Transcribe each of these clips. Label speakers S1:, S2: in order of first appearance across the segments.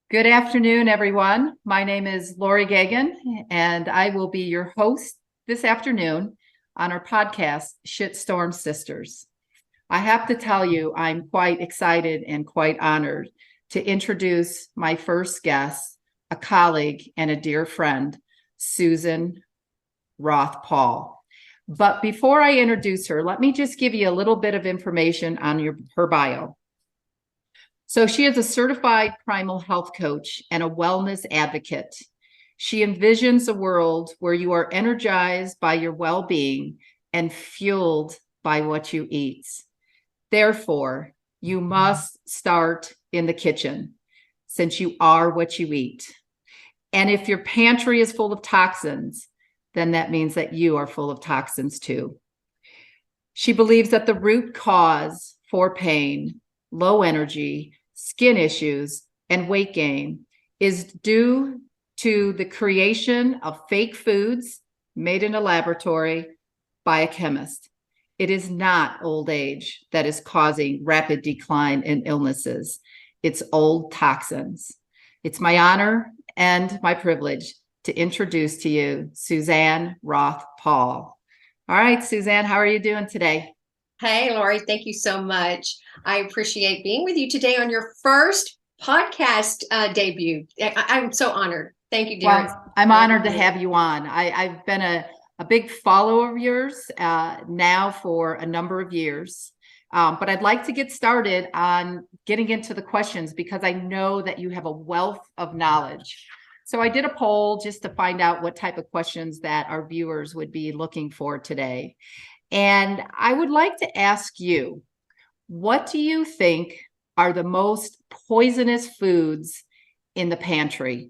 S1: Good afternoon, everyone. My name is Laurie Gagan, and I will be your host this afternoon on our podcast, Shitstorm Sisters. I have to tell you, I'm quite excited and quite honored to introduce my first guest, a colleague and a dear friend, Suzanne Roth Paul. But before I introduce her, let me just give you a little bit of information on her bio. So she is a certified primal health coach and a wellness advocate. She envisions a world where you are energized by your well-being and fueled by what you eat. Therefore, you must start in the kitchen, since you are what you eat. And if your pantry is full of toxins, then that means that you are full of toxins too. She believes that the root cause for pain, low energy, skin issues, and weight gain is due to the creation of fake foods made in a laboratory by a chemist. It is not old age that is causing rapid decline in illnesses. It's old toxins. It's my honor and my privilege to introduce to you Suzanne Roth Paul. All right, Suzanne, how are you doing today?
S2: Hey, Laurie, thank you so much. I appreciate being with you today on your first podcast debut. I'm so honored. Thank you, dear.
S1: Well, I'm honored to have you on. I've been a big follower of yours now for a number of years. But I'd like to get started on getting into the questions because I know that you have a wealth of knowledge. So I did a poll just to find out what type of questions that our viewers would be looking for today. And I would like to ask you, what do you think are the most poisonous foods in the pantry?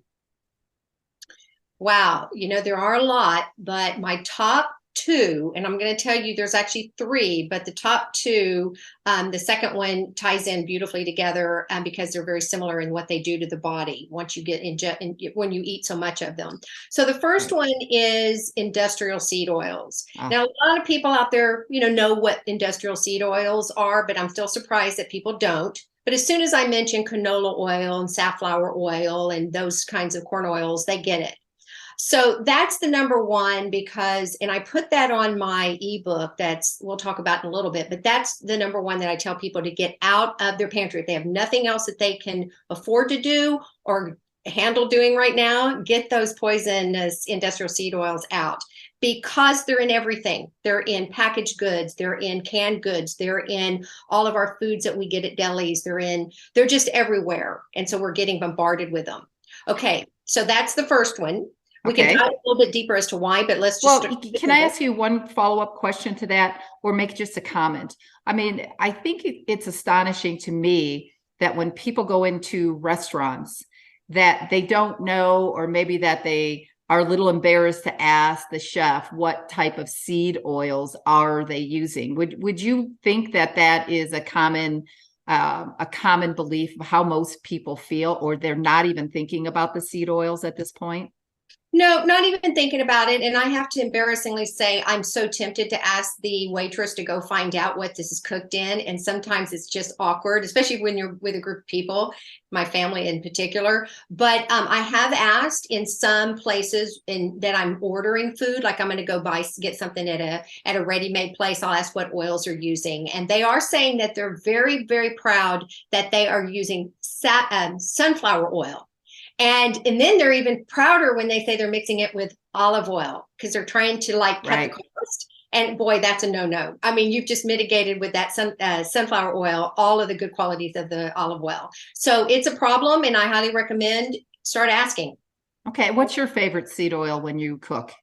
S2: Wow, there are a lot, but my top two, and I'm going to tell you there's actually three, but the top two, the second one ties in beautifully together because they're very similar in what they do to the body once you get when you eat so much of them. So the first one is industrial seed oils. Now, a lot of people out there, know what industrial seed oils are, but I'm still surprised that people don't. But as soon as I mention canola oil and safflower oil and those kinds of corn oils, they get it. So that's the number one because, and I put that on my ebook we'll talk about in a little bit, but that's the number one that I tell people to get out of their pantry. If they have nothing else that they can afford to do or handle doing right now, get those poisonous industrial seed oils out because they're in everything. They're in packaged goods. They're in canned goods. They're in all of our foods that we get at delis. They're just everywhere. And so we're getting bombarded with them. Okay. So that's the first one. We can dive a little bit deeper as to why, but let's just
S1: can I ask you one follow-up question to that or make just a comment? I mean, I think it's astonishing to me that when people go into restaurants that they don't know, or maybe that they are a little embarrassed to ask the chef what type of seed oils are they using. Would you think that is a common belief of how most people feel, or they're not even thinking about the seed oils at this point?
S2: No, not even thinking about it. And I have to embarrassingly say, I'm so tempted to ask the waitress to go find out what this is cooked in. And sometimes it's just awkward, especially when you're with a group of people, my family in particular. But I have asked in some places that I'm ordering food, like I'm going to go get something at a ready-made place. I'll ask what oils are using. And they are saying that they're very, very proud that they are using sunflower oil. And then they're even prouder when they say they're mixing it with olive oil because they're trying to cut the cost. And boy, that's a no-no. I mean, you've just mitigated with that sunflower oil all of the good qualities of the olive oil. So it's a problem, and I highly recommend start asking.
S1: Okay, what's your favorite seed oil when you cook?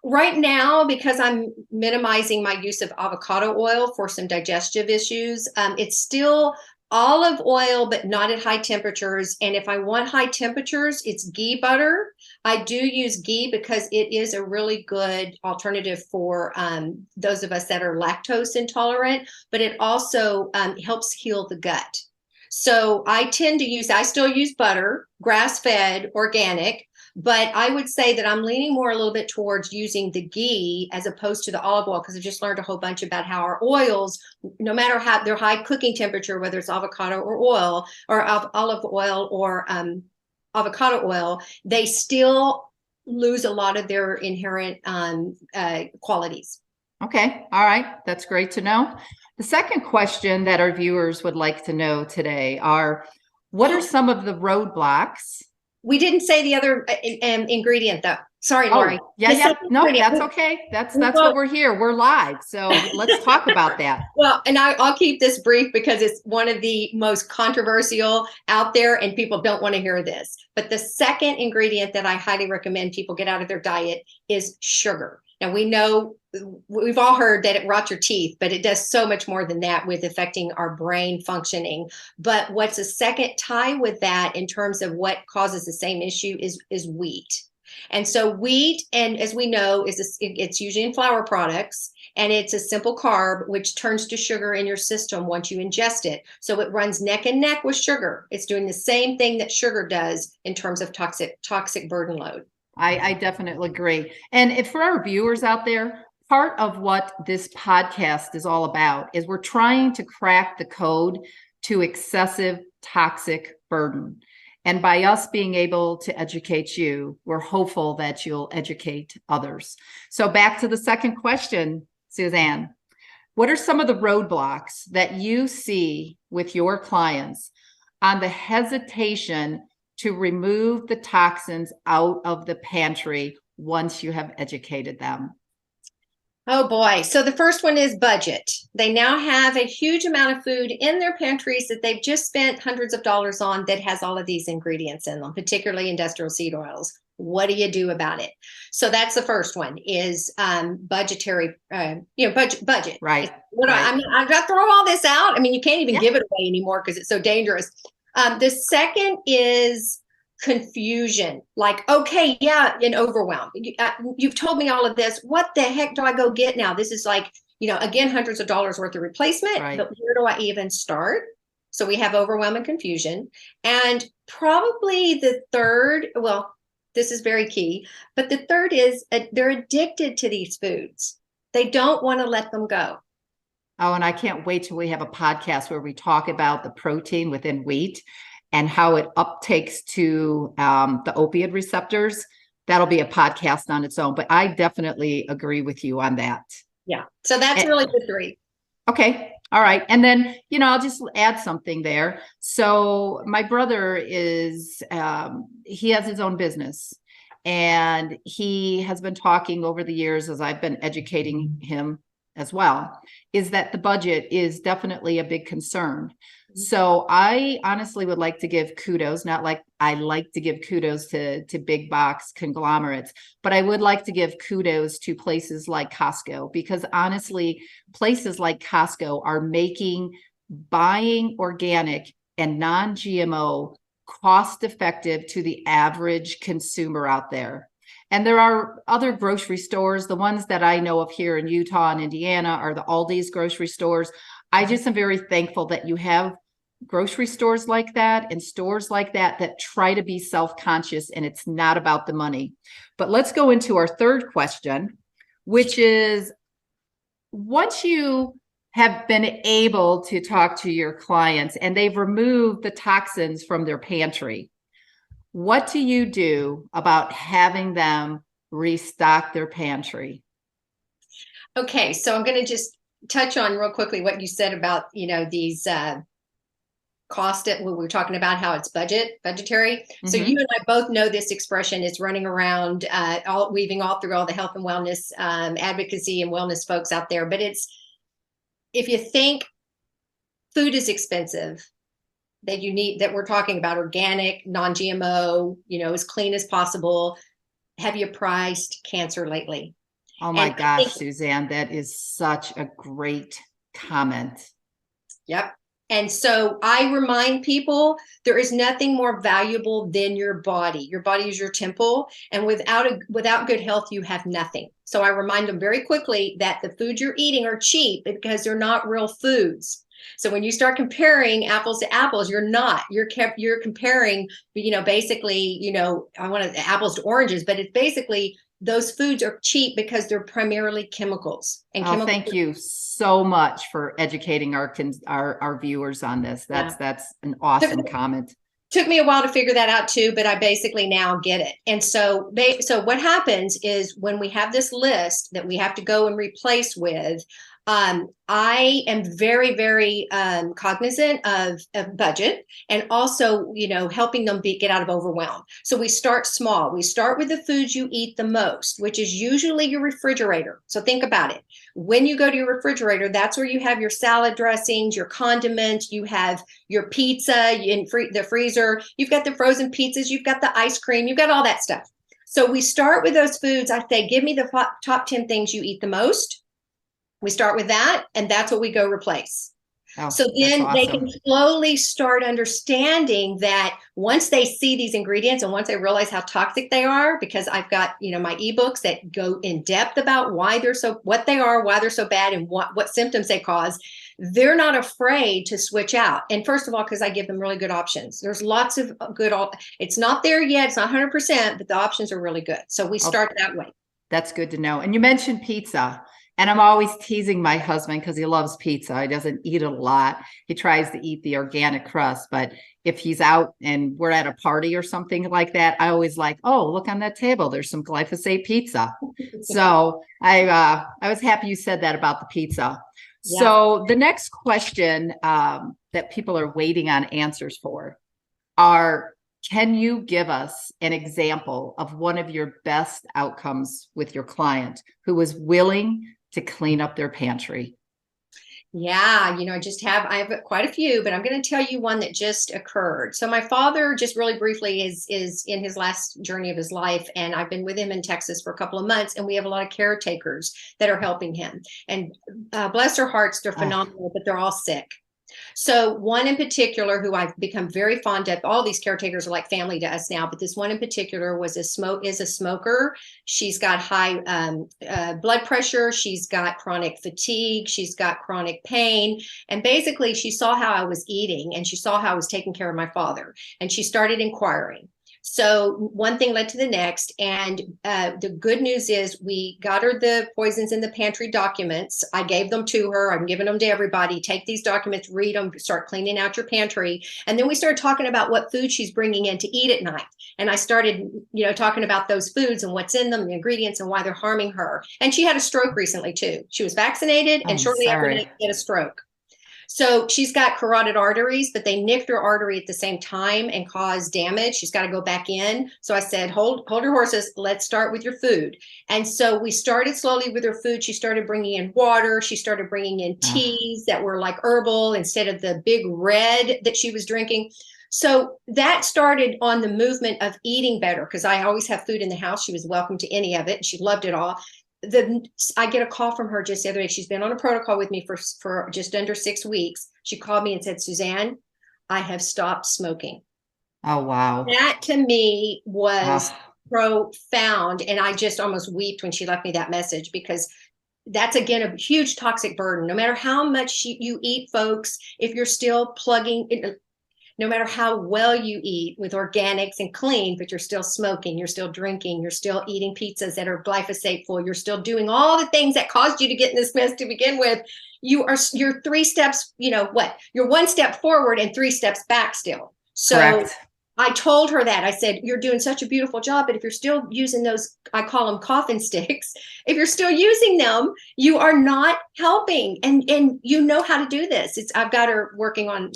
S2: Right now, because I'm minimizing my use of avocado oil for some digestive issues, it's still olive oil, but not at high temperatures. And if I want high temperatures, it's ghee butter. I do use ghee because it is a really good alternative for those of us that are lactose intolerant, but it also helps heal the gut. So I still use butter, grass-fed, organic, but I would say that I'm leaning more a little bit towards using the ghee as opposed to the olive oil, because I just learned a whole bunch about how our oils, no matter how their high cooking temperature, whether it's avocado or oil or olive oil or avocado oil, they still lose a lot of their inherent qualities.
S1: Okay. All right. That's great to know. The second question that our viewers would like to know today are, what are some of the roadblocks?
S2: We didn't say the other ingredient though. Sorry, Laurie.
S1: Yeah. No, that's okay. That's what we're here. We're live. So let's talk about that.
S2: Well, and I'll keep this brief because it's one of the most controversial out there and people don't want to hear this. But the second ingredient that I highly recommend people get out of their diet is sugar. Now, we know, we've all heard that it rots your teeth, but it does so much more than that with affecting our brain functioning. But what's a second tie with that in terms of what causes the same issue is wheat. And so wheat, and as we know, it's usually in flour products, and it's a simple carb, which turns to sugar in your system once you ingest it. So it runs neck and neck with sugar. It's doing the same thing that sugar does in terms of toxic burden load.
S1: I definitely agree. And if for our viewers out there, part of what this podcast is all about is we're trying to crack the code to excessive toxic burden. And by us being able to educate you, we're hopeful that you'll educate others. So back to the second question, Suzanne, what are some of the roadblocks that you see with your clients on the hesitation to remove the toxins out of the pantry once you have educated them?
S2: Oh boy. So the first one is budget. They now have a huge amount of food in their pantries that they've just spent hundreds of dollars on that has all of these ingredients in them, particularly industrial seed oils. What do you do about it? So that's the first one is budgetary, budget.
S1: Right.
S2: I've got to throw all this out. I mean, you can't even give it away anymore because it's so dangerous. The second is confusion, like, okay, yeah, and overwhelm. You've told me all of this. What the heck do I go get now? This is like, again, hundreds of dollars worth of replacement, but where do I even start? So we have overwhelm and confusion. And probably the third, well, this is very key, but the third is they're addicted to these foods. They don't want to let them go.
S1: Oh, and I can't wait till we have a podcast where we talk about the protein within wheat and how it uptakes to the opioid receptors. That'll be a podcast on its own, but I definitely agree with you on that.
S2: Yeah. So that's really the three.
S1: Okay. All right. And then, I'll just add something there. So my brother he has his own business, and he has been talking over the years as I've been educating him as well, is that the budget is definitely a big concern. So I honestly would like to give kudos, not like I like to give kudos to big box conglomerates, but I would like to give kudos to places like Costco, because honestly, places like Costco are making buying organic and non-GMO cost effective to the average consumer out there. And there are other grocery stores. The ones that I know of here in Utah and Indiana are the Aldi's grocery stores. I just am very thankful that you have grocery stores like that and stores like that try to be self-conscious, and it's not about the money. But let's go into our third question, which is, once you have been able to talk to your clients and they've removed the toxins from their pantry, what do you do about having them restock their pantry?
S2: Okay, so I'm going to just touch on real quickly what you said about, these cost it when we're talking about how it's budgetary. Mm-hmm. So you and I both know this expression is running around, weaving all through all the health and wellness advocacy and wellness folks out there. But if you think food is expensive, that we're talking about organic, non-GMO, as clean as possible, have you priced cancer lately?
S1: Oh my gosh, Suzanne, that is such a great comment.
S2: Yep. And so I remind people there is nothing more valuable than your body. Your body is your temple, and without good health, you have nothing. So I remind them very quickly that the foods you're eating are cheap because they're not real foods. So when you start comparing apples to apples, you're not. You're comparing, basically, I want apples to oranges, but it's basically those foods are cheap because they're primarily chemicals. And
S1: thank you so much for educating our viewers on this. That's an awesome comment.
S2: Took me a while to figure that out too, but I basically now get it. And so what happens is when we have this list that we have to go and replace with, I am very, very cognizant of budget, and also, helping them get out of overwhelm. So we start small. We start with the foods you eat the most, which is usually your refrigerator. So think about it. When you go to your refrigerator, that's where you have your salad dressings, your condiments, you have your pizza in the freezer, you've got the frozen pizzas, you've got the ice cream, you've got all that stuff. So we start with those foods. I say, give me the top 10 things you eat the most. We start with that, and that's what we go replace.
S1: Oh,
S2: so then
S1: awesome.
S2: They can slowly start understanding that once they see these ingredients and once they realize how toxic they are, because I've got, my ebooks that go in depth about what they are, why they're so bad, and what symptoms they cause, they're not afraid to switch out. And first of all, because I give them really good options. There's lots of good, it's not there yet, it's not 100%, but the options are really good. So we start that way.
S1: That's good to know. And you mentioned pizza. And I'm always teasing my husband because he loves pizza. He doesn't eat it a lot. He tries to eat the organic crust, but if he's out and we're at a party or something like that, I always like, oh, look on that table. There's some glyphosate pizza. So I was happy you said that about the pizza. Yeah. So the next question that people are waiting on answers for are, can you give us an example of one of your best outcomes with your client who was willing to clean up their pantry?
S2: Yeah, I have quite a few, but I'm going to tell you one that just occurred. So my father, just really briefly, is in his last journey of his life, and I've been with him in Texas for a couple of months, and we have a lot of caretakers that are helping him. And bless their hearts, they're phenomenal, but they're all sick. So one in particular who I've become very fond of, all these caretakers are like family to us now, but this one in particular is a smoker. She's got high blood pressure. She's got chronic fatigue. She's got chronic pain. And basically she saw how I was eating and she saw how I was taking care of my father. And she started inquiring. So one thing led to the next. And the good news is we got her the poisons in the pantry documents. I gave them to her. I'm giving them to everybody. Take these documents, read them, start cleaning out your pantry. And then we started talking about what food she's bringing in to eat at night. And I started, talking about those foods and what's in them, the ingredients, and why they're harming her. And she had a stroke recently too. She was vaccinated, and shortly after that, she had a stroke. So she's got carotid arteries, but they nicked her artery at the same time and caused damage. She's got to go back in. So I said, hold your horses. Let's start with your food. And so we started slowly with her food. She started bringing in water. She started bringing in teas that were like herbal instead of the big red that she was drinking. So that started on the movement of eating better, because I always have food in the house. She was welcome to any of it, and she loved it all. I get a call from her just the other day. She's been on a protocol with me for just under 6 weeks. She called me and said, Suzanne, I have stopped smoking.
S1: Oh, wow.
S2: That to me was profound. And I just almost wept when she left me that message, because that's, again, a huge toxic burden. No matter how much you eat, folks, if you're still plugging in, no matter how well you eat with organics and clean, but you're still smoking, you're still drinking, you're still eating pizzas that are glyphosate full, you're still doing all the things that caused you to get in this mess to begin with, you're 3 steps, you're 1 step forward and 3 steps back still. So correct. I told her that. I said, you're doing such a beautiful job, but if you're still using those, I call them coffin sticks, if you're still using them, you are not helping. And you know how to do this. I've got her working on,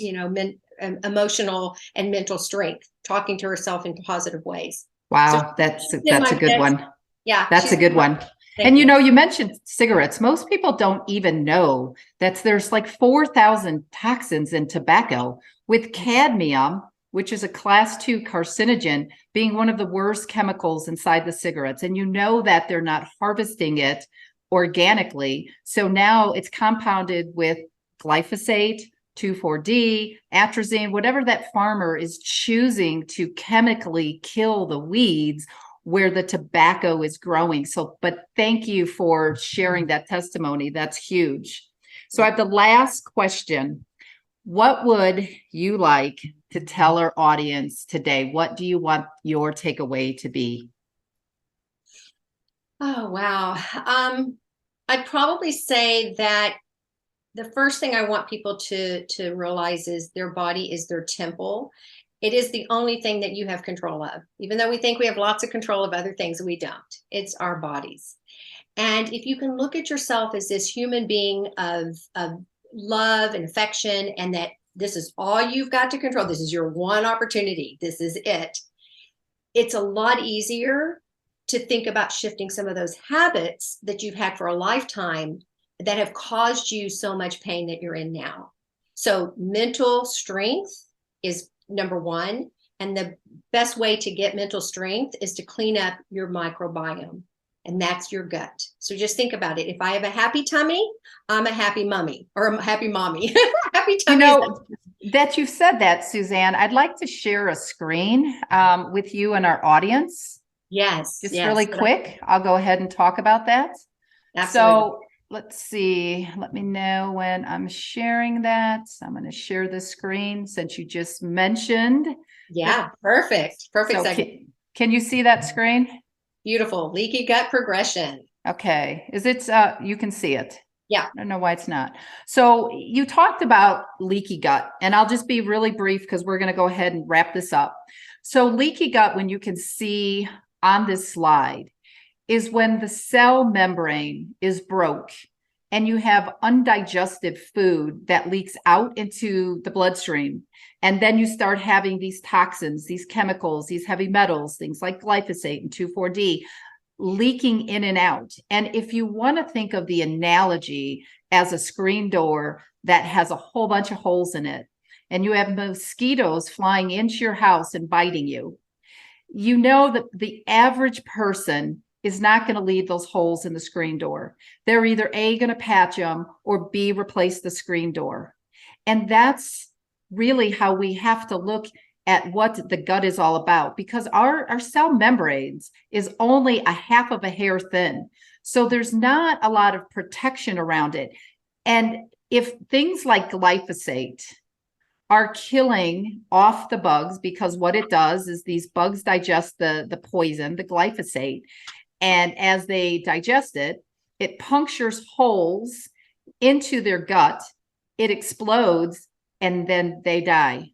S2: emotional and mental strength, talking to herself in positive ways.
S1: Wow, so that's a good one.
S2: Yeah,
S1: that's a good one. And you mentioned cigarettes. Most people don't even know that there's like 4,000 toxins in tobacco, with cadmium, which is a class 2 carcinogen, being one of the worst chemicals inside the cigarettes. And that they're not harvesting it organically. So now it's compounded with glyphosate, 2,4-D, atrazine, whatever that farmer is choosing to chemically kill the weeds where the tobacco is growing. So, but thank you for sharing that testimony. That's huge. So I have the last question. What would you like to tell our audience today? What do you want your takeaway to be?
S2: Oh, wow. I'd probably say that the first thing I want people to realize is their body is their temple. It is the only thing that you have control of. Even though we think we have lots of control of other things, we don't. It's our bodies. And if you can look at yourself as this human being of love and affection, and that this is all you've got to control, this is your one opportunity, this is it, it's a lot easier to think about shifting some of those habits that you've had for a lifetime that have caused you so much pain that you're in now. So mental strength is number one. And the best way to get mental strength is to clean up your microbiome. And that's your gut. So just think about it. If I have a happy tummy, I'm a happy mummy or a happy mommy. Happy tummy.
S1: That you said that, Suzanne, I'd like to share a screen with you and our audience.
S2: Yes.
S1: Just really quick. I'll go ahead and talk about that.
S2: Absolutely.
S1: So let's see. Let me know when I'm sharing that. I'm going to share the screen since you just mentioned.
S2: Yeah, perfect. Perfect.
S1: So can you see that screen?
S2: Beautiful. Leaky gut progression.
S1: Okay. Is it, you can see it.
S2: Yeah.
S1: I don't know why it's not. So you talked about leaky gut, and I'll just be really brief because we're going to go ahead and wrap this up. So leaky gut, when you can see on this slide, is when the cell membrane is broke and you have undigested food that leaks out into the bloodstream. And then you start having these toxins, these chemicals, these heavy metals, things like glyphosate and 2,4-D leaking in and out. And if you want to think of the analogy as a screen door that has a whole bunch of holes in it, and you have mosquitoes flying into your house and biting you, you know that the average person is not going to leave those holes in the screen door. They're either A, going to patch them, or B, replace the screen door. And that's really how we have to look at what the gut is all about, because our cell membranes is only a half of a hair thin. So there's not a lot of protection around it. And if things like glyphosate are killing off the bugs, because what it does is these bugs digest the poison, the glyphosate, and as they digest it, it punctures holes into their gut, it explodes, and then they die.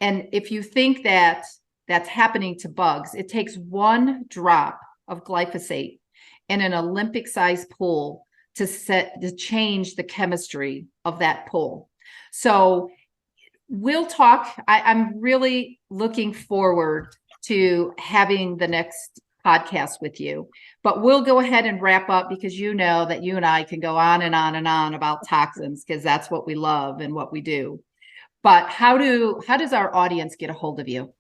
S1: And if you think that that's happening to bugs, it takes one drop of glyphosate in an Olympic-sized pool to change the chemistry of that pool. So we'll talk. I'm really looking forward to having the next podcast with you, but we'll go ahead and wrap up, because you know that you and I can go on and on and on about toxins, because that's what we love and what we do. But how does our audience get a hold of you?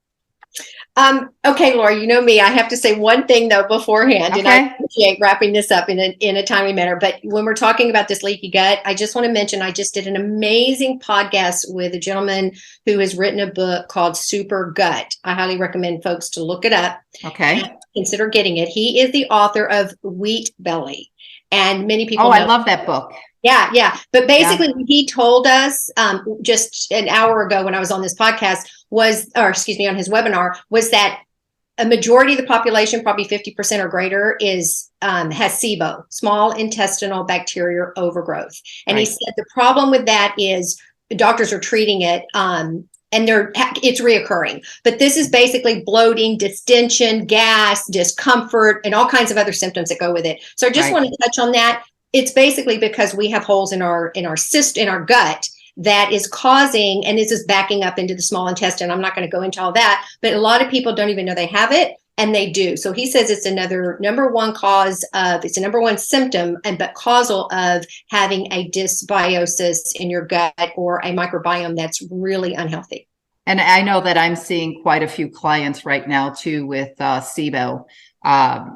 S2: Okay, Laurie, you know me. I have to say one thing though beforehand,
S1: okay.
S2: And I appreciate wrapping this up in a timely manner. But when we're talking about this leaky gut, I just want to mention I just did an amazing podcast with a gentleman who has written a book called Super Gut. I highly recommend folks to look it up.
S1: Okay.
S2: Consider getting it. He is the author of Wheat Belly, and many people.
S1: I love that book.
S2: Yeah. But basically, what he told us just an hour ago when I was on this podcast on his webinar, was that a majority of the population, probably 50% or greater, has SIBO, small intestinal bacterial overgrowth. And He said the problem with that is the doctors are treating it and it's reoccurring. But this is basically bloating, distension, gas, discomfort, and all kinds of other symptoms that go with it. So I just want to touch on that. It's basically because we have holes in our gut that is causing, and this is backing up into the small intestine. I'm not going to go into all that, but a lot of people don't even know they have it, and they do. So he says it's another number one symptom but causal of having a dysbiosis in your gut or a microbiome that's really unhealthy.
S1: And I know that I'm seeing quite a few clients right now too with SIBO,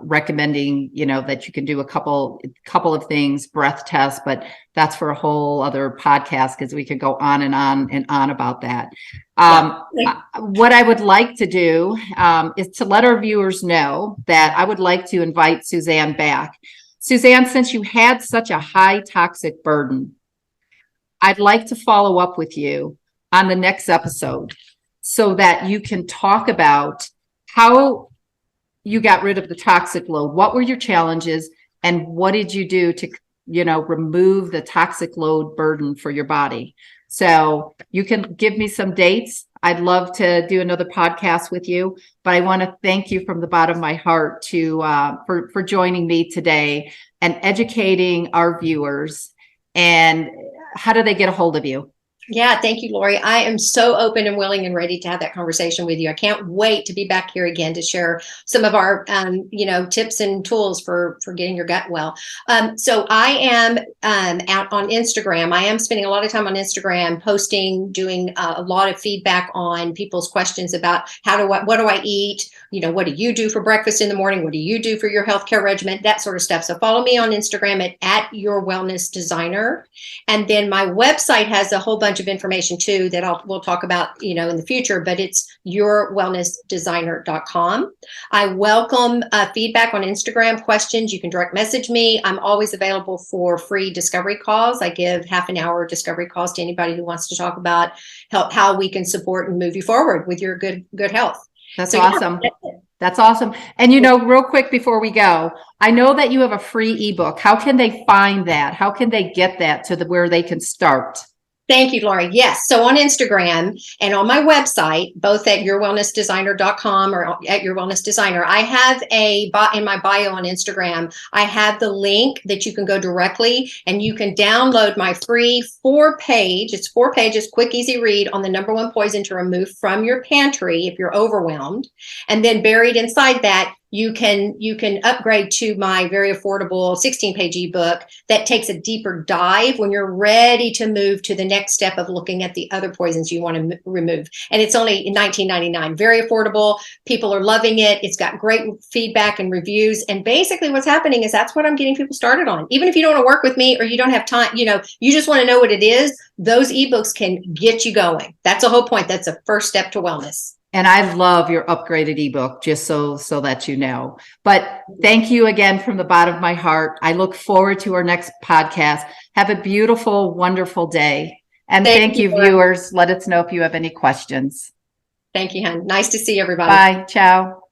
S1: recommending, that you can do a couple of things, breath tests, but that's for a whole other podcast, because we could go on and on and on about that. What I would like to do is to let our viewers know that I would like to invite Suzanne back. Suzanne, since you had such a high toxic burden, I'd like to follow up with you on the next episode so that you can talk about how you got rid of the toxic load. What were your challenges, and what did you do to, remove the toxic load burden for your body? So you can give me some dates I'd love to do another podcast with you, but I want to thank you from the bottom of my heart for joining me today and educating our viewers. And how do they get a hold of you?
S2: Yeah, thank you, Laurie. I am so open and willing and ready to have that conversation with you. I can't wait to be back here again to share some of our, tips and tools for getting your gut well. So I am out on Instagram. I am spending a lot of time on Instagram, posting, doing a lot of feedback on people's questions about what do I eat? What do you do for breakfast in the morning? What do you do for your healthcare regimen? That sort of stuff. So follow me on Instagram at Your Wellness Designer. And then my website has a whole bunch of information too that we'll talk about, in the future, but it's yourwellnessdesigner.com. I welcome feedback on Instagram, questions. You can direct message me. I'm always available for free discovery calls. I give half an hour discovery calls to anybody who wants to talk about how we can support and move you forward with your good health.
S1: That's awesome. Yeah, that's awesome. And, real quick before we go, I know that you have a free ebook. How can they find that? How can they get that to where they can start?
S2: Thank you, Laurie. Yes. So on Instagram and on my website, both at yourwellnessdesigner.com or at Your Wellness Designer, I have in my bio on Instagram, I have the link that you can go directly and you can download my free 4-page, it's 4 pages, quick, easy read on the number one poison to remove from your pantry if you're overwhelmed. And then buried inside that, you can upgrade to my very affordable 16-page ebook that takes a deeper dive when you're ready to move to the next step of looking at the other poisons you want to remove. And it's only $19.99, very affordable. People are loving it. It's got great feedback and reviews. And basically what's happening is that's what I'm getting people started on. Even if you don't want to work with me or you don't have time, you just want to know what it is, those ebooks can get you going. That's the whole point. That's a first step to wellness.
S1: And I love your upgraded ebook, just so that you know. But thank you again from the bottom of my heart. I look forward to our next podcast. Have a beautiful, wonderful day. And thank you, viewers. Let us know if you have any questions.
S2: Thank you, hon. Nice to see everybody.
S1: Bye. Ciao.